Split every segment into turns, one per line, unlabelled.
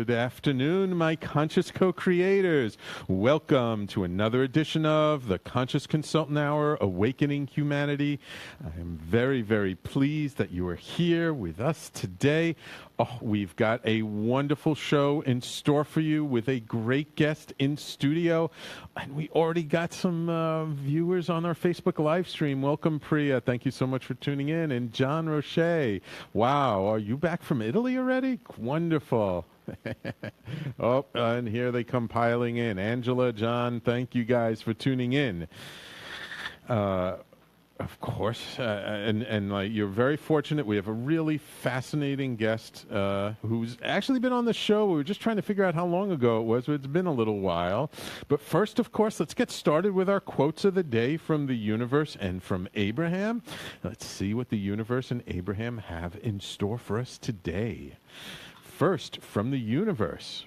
Good afternoon, my conscious co-creators. Welcome to another edition of the Conscious Consultant Hour, Awakening Humanity. I am very, very pleased that you are here with us today. Oh, we've got a wonderful show in store for you with a great guest in studio. And we already got some viewers on our Facebook live stream. Welcome, Priya. Thank you so much for tuning in. And John Roche. Wow, are you back from Italy already? Wonderful. Oh, and here they come piling in. Angela, John, thank you guys for tuning in. Of course, and like you're very fortunate. We have a really fascinating guest who's actually been on the show. We were just trying to figure out how long ago it was. It's been a little while. But first, of course, let's get started with our quotes of the day from the universe and from Abraham. Let's see what the universe and Abraham have in store for us today. First, from the universe.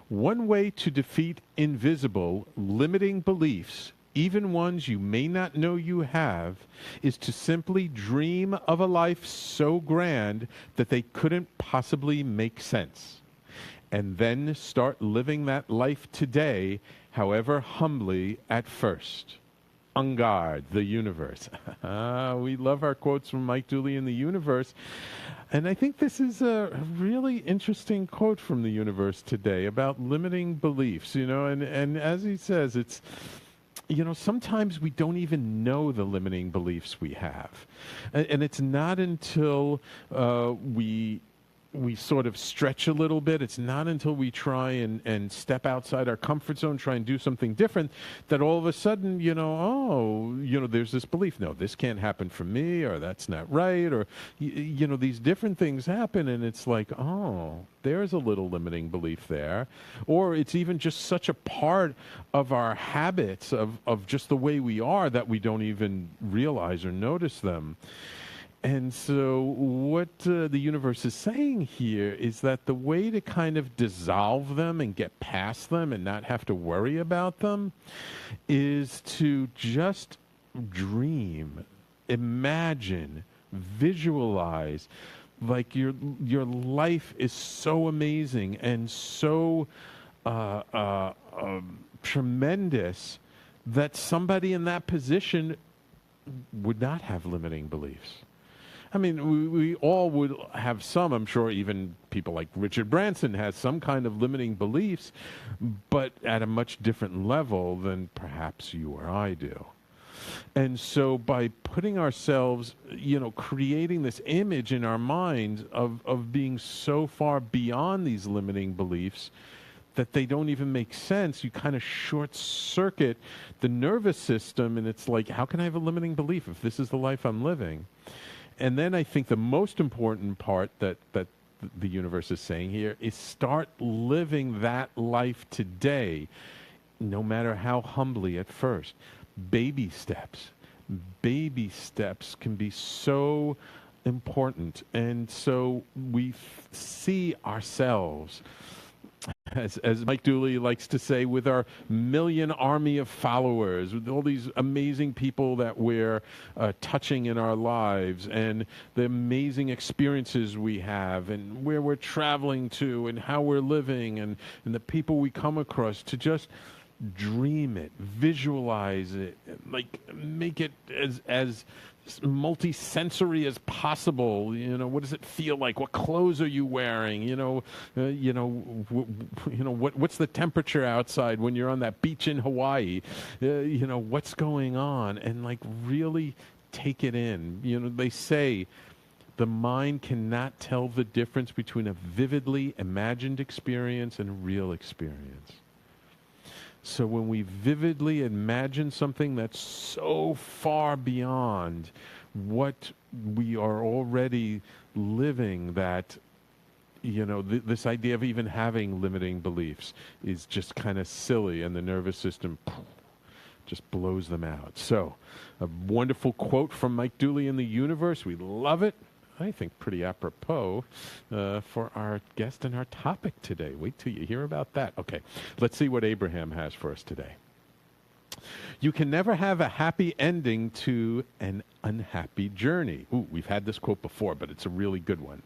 One way to defeat invisible, limiting beliefs, even ones you may not know you have, is to simply dream of a life so grand that they couldn't possibly make sense. And then start living that life today, however humbly at first. En garde, the universe. We love our quotes from Mike Dooley in the universe. And I think this is a really interesting quote from the universe today about limiting beliefs, and as he says, it's, sometimes we don't even know the limiting beliefs we have. And it's not until we sort of stretch a little bit, it's not until we try and step outside our comfort zone, try and do something different, that all of a sudden, there's this belief, no, this can't happen for me, or that's not right, or, these different things happen, and it's like, oh, there's a little limiting belief there. Or it's even just such a part of our habits, of just the way we are, that we don't even realize or notice them. And so what the universe is saying here is that the way to kind of dissolve them and get past them and not have to worry about them is to just dream, imagine, visualize, like your life is so amazing and so tremendous that somebody in that position would not have limiting beliefs. I mean, we all would have some, I'm sure even people like Richard Branson has some kind of limiting beliefs, but at a much different level than perhaps you or I do. And so by putting ourselves, creating this image in our minds of being so far beyond these limiting beliefs that they don't even make sense, you kind of short circuit the nervous system, and it's like, how can I have a limiting belief if this is the life I'm living? And then I think the most important part that the universe is saying here is start living that life today, no matter how humbly at first. Baby steps. Baby steps can be so important. And so we see ourselves, as Mike Dooley likes to say, with our million army of followers, with all these amazing people that we're touching in our lives, and the amazing experiences we have, and where we're traveling to, and how we're living, and the people we come across, to just dream it, visualize it, like make it as multi-sensory as possible. What does it feel like? What clothes are you wearing? What's the temperature outside when you're on that beach in Hawaii? What's going on? And like really take it in. They say the mind cannot tell the difference between a vividly imagined experience and a real experience. So when we vividly imagine something that's so far beyond what we are already living, that, this idea of even having limiting beliefs is just kind of silly, and the nervous system just blows them out. So a wonderful quote from Mike Dooley in the universe. We love it. I think pretty apropos for our guest and our topic today. Wait till you hear about that. Okay, let's see what Abraham has for us today. You can never have a happy ending to an unhappy journey. Ooh, we've had this quote before, but it's a really good one.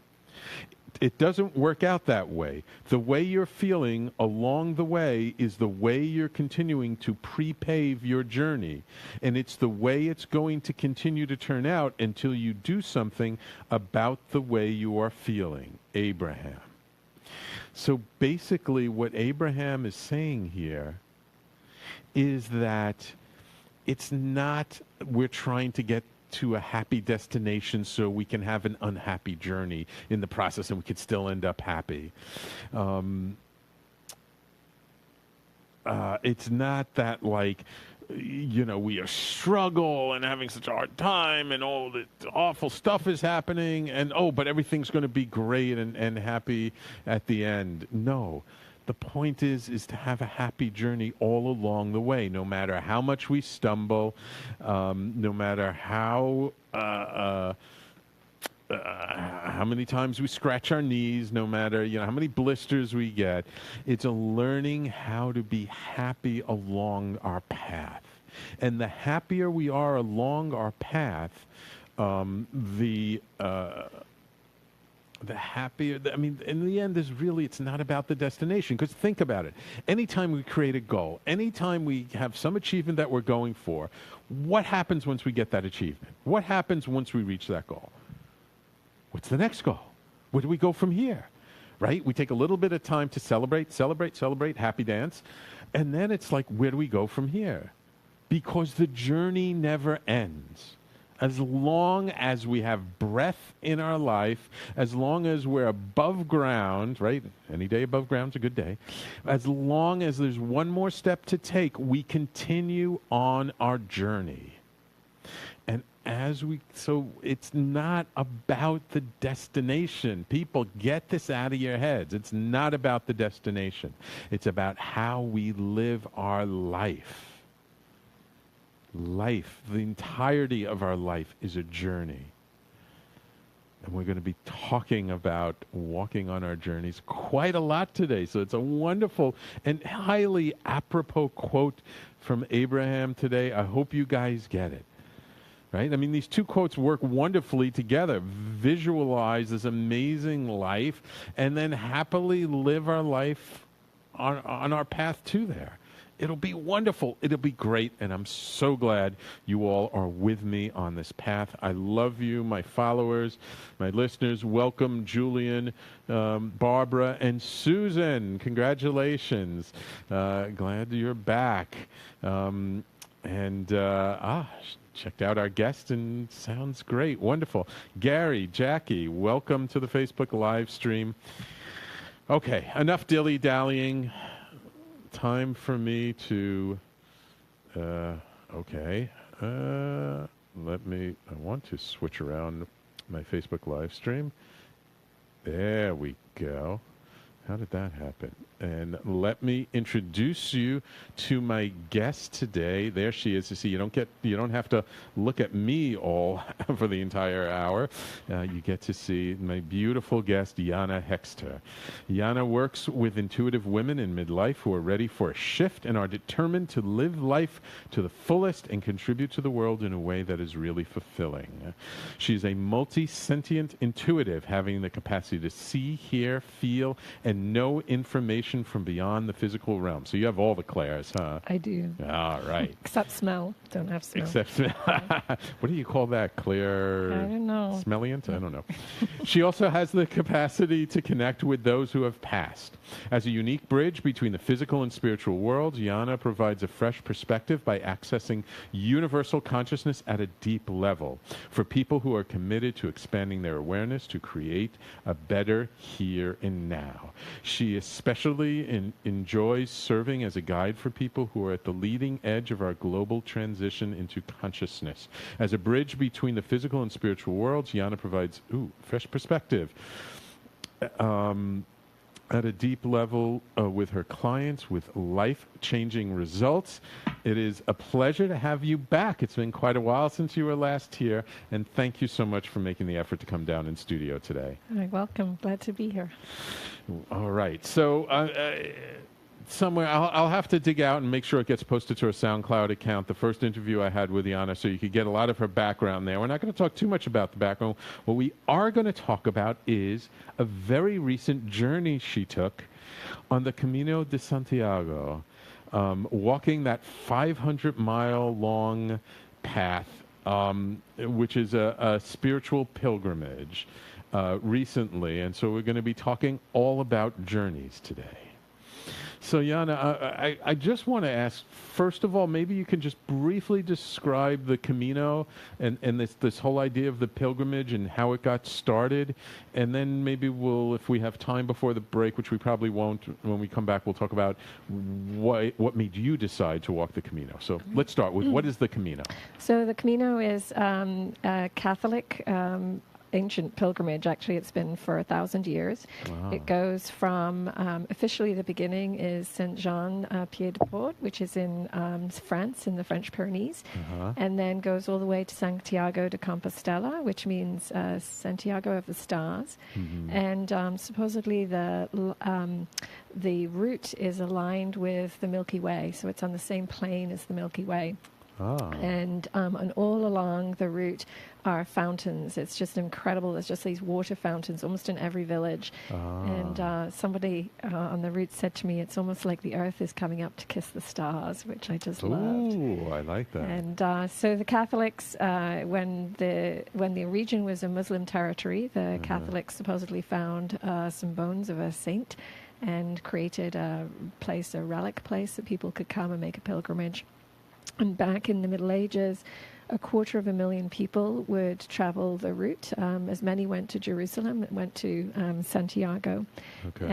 It doesn't work out that way. The way you're feeling along the way is the way you're continuing to prepave your journey. And it's the way it's going to continue to turn out until you do something about the way you are feeling. Abraham. So basically what Abraham is saying here is that it's not we're trying to get to a happy destination so we can have an unhappy journey in the process and we could still end up happy. It's not that like, we are struggle and having such a hard time and all the awful stuff is happening and, but everything's going to be great and happy at the end. No. The point is to have a happy journey all along the way, no matter how much we stumble, no matter how many times we scratch our knees, no matter how many blisters we get. It's a learning how to be happy along our path, and the happier we are along our path, the happier, in the end, it's not about the destination. Because think about it. Anytime we create a goal, anytime we have some achievement that we're going for, what happens once we get that achievement? What happens once we reach that goal? What's the next goal? Where do we go from here? Right? We take a little bit of time to celebrate, happy dance. And then it's like, where do we go from here? Because the journey never ends. As long as we have breath in our life, as long as we're above ground, right? Any day above ground is a good day. As long as there's one more step to take, we continue on our journey. And so it's not about the destination. People, get this out of your heads. It's not about the destination. It's about how we live our life. Life, the entirety of our life is a journey. And we're going to be talking about walking on our journeys quite a lot today. So it's a wonderful and highly apropos quote from Abraham today. I hope you guys get it. Right? These two quotes work wonderfully together. Visualize this amazing life and then happily live our life on our path to there. It'll be wonderful. It'll be great. And I'm so glad you all are with me on this path. I love you, my followers, my listeners. Welcome, Julian, Barbara, and Susan. Congratulations. Glad you're back. Checked out our guest and sounds great. Wonderful. Gary, Jackie, welcome to the Facebook live stream. Okay, enough dilly-dallying. Time for me to, I want to switch around my Facebook live stream. There we go. How did that happen? And let me introduce you to my guest today. There she is. You see, you don't have to look at me all for the entire hour. You get to see my beautiful guest, Jana Hexter. Jana works with intuitive women in midlife who are ready for a shift and are determined to live life to the fullest and contribute to the world in a way that is really fulfilling. She's a multi-sentient intuitive, having the capacity to see, hear, feel, and know information from beyond the physical realm. So you have all the clairs, huh?
I do.
All right.
Except smell. Don't have smell.
Except smell. What do you call that? Clear?
I don't know.
Smellient? I don't know. She also has the capacity to connect with those who have passed. As a unique bridge between the physical and spiritual worlds, Jana provides a fresh perspective by accessing universal consciousness at a deep level for people who are committed to expanding their awareness to create a better here and now. She especially enjoys serving as a guide for people who are at the leading edge of our global transition into consciousness. As a bridge between the physical and spiritual worlds, Jana provides fresh perspective at a deep level with her clients with life-changing results. It is a pleasure to have you back. It's been quite a while since you were last here, and thank you so much for making the effort to come down in studio today.
You're welcome. Glad to be here.
All right. So somewhere. I'll have to dig out and make sure it gets posted to a SoundCloud account. The first interview I had with Jana, so you could get a lot of her background there. We're not going to talk too much about the background. What we are going to talk about is a very recent journey she took on the Camino de Santiago, walking that 500-mile-long path, which is a spiritual pilgrimage recently. And so we're going to be talking all about journeys today. So, Jana, I just want to ask, first of all, maybe you can just briefly describe the Camino and this whole idea of the pilgrimage and how it got started. And then maybe we'll, if we have time before the break, which we probably won't, when we come back, we'll talk about what made you decide to walk the Camino. So let's start with, what is the Camino?
So the Camino is a Catholic ancient pilgrimage. Actually, it's been for 1,000 years.
Wow.
It goes from, officially the beginning is Saint-Jean-Pied-de-Port, which is in France, in the French Pyrenees, and then goes all the way to Santiago de Compostela, which means Santiago of the Stars. And supposedly the route is aligned with the Milky Way, so it's on the same plane as the Milky Way. And all along the route are fountains. It's just incredible. There's just these water fountains almost in every village. And somebody on the route said to me, it's almost like the earth is coming up to kiss the stars, which I just loved.
Ooh, I like that.
And so the Catholics, when the region was a Muslim territory, the Catholics supposedly found some bones of a saint and created a relic place that people could come and make a pilgrimage. And back in the Middle Ages, 250,000 people would travel the route. As many went to Jerusalem, went to Santiago.
Okay.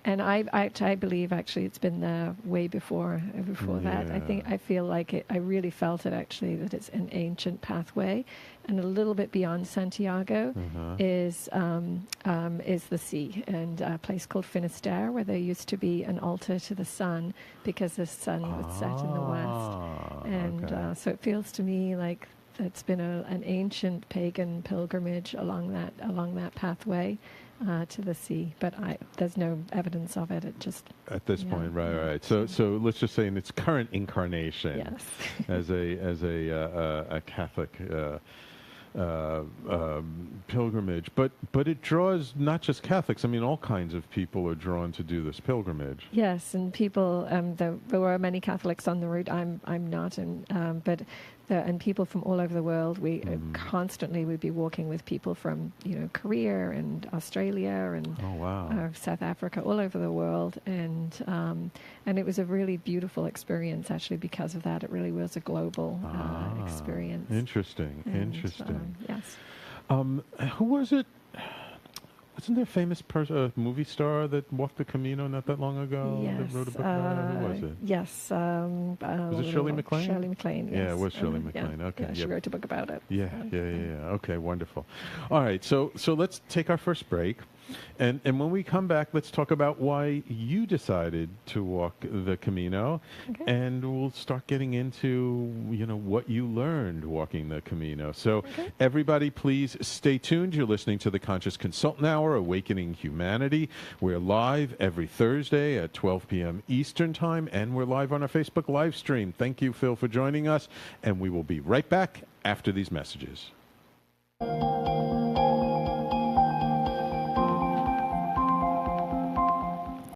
And I believe actually it's been there way before that. I feel like I really felt it actually, that it's an ancient pathway, and a little bit beyond Santiago is the sea and a place called Finisterre, where there used to be an altar to the sun because the sun would set in the west. And so it feels to me like it's been an ancient pagan pilgrimage along that pathway to the sea, but there's no evidence of it. It just
at this point, right. So let's just say in its current incarnation,
yes.
as a Catholic pilgrimage, but it draws not just Catholics. I mean, all kinds of people are drawn to do this pilgrimage.
Yes, and people. There were many Catholics on the route. I'm not, but. And people from all over the world. We constantly would be walking with people from Korea and Australia and South Africa, all over the world, and it was a really beautiful experience actually because of that. It really was a global experience.
Interesting.
Yes.
Who was it? Wasn't there a famous movie star that walked the Camino not that long ago?
Yes.
That wrote a book about it? Who was it?
Yes.
Was it Shirley MacLaine?
Shirley MacLaine, yes.
Yeah, it was Shirley MacLaine.
Yeah.
Okay.
Yeah, she wrote a book about it.
Yeah. Okay, wonderful. All right, so let's take our first break. And when we come back, let's talk about why you decided to walk the Camino, and we'll start getting into what you learned walking the Camino. So everybody, please stay tuned. You're listening to the Conscious Consultant Hour, Awakening Humanity. We're live every Thursday at 12 p.m. Eastern Time, and we're live on our Facebook live stream. Thank you, Phil, for joining us, and we will be right back after these messages.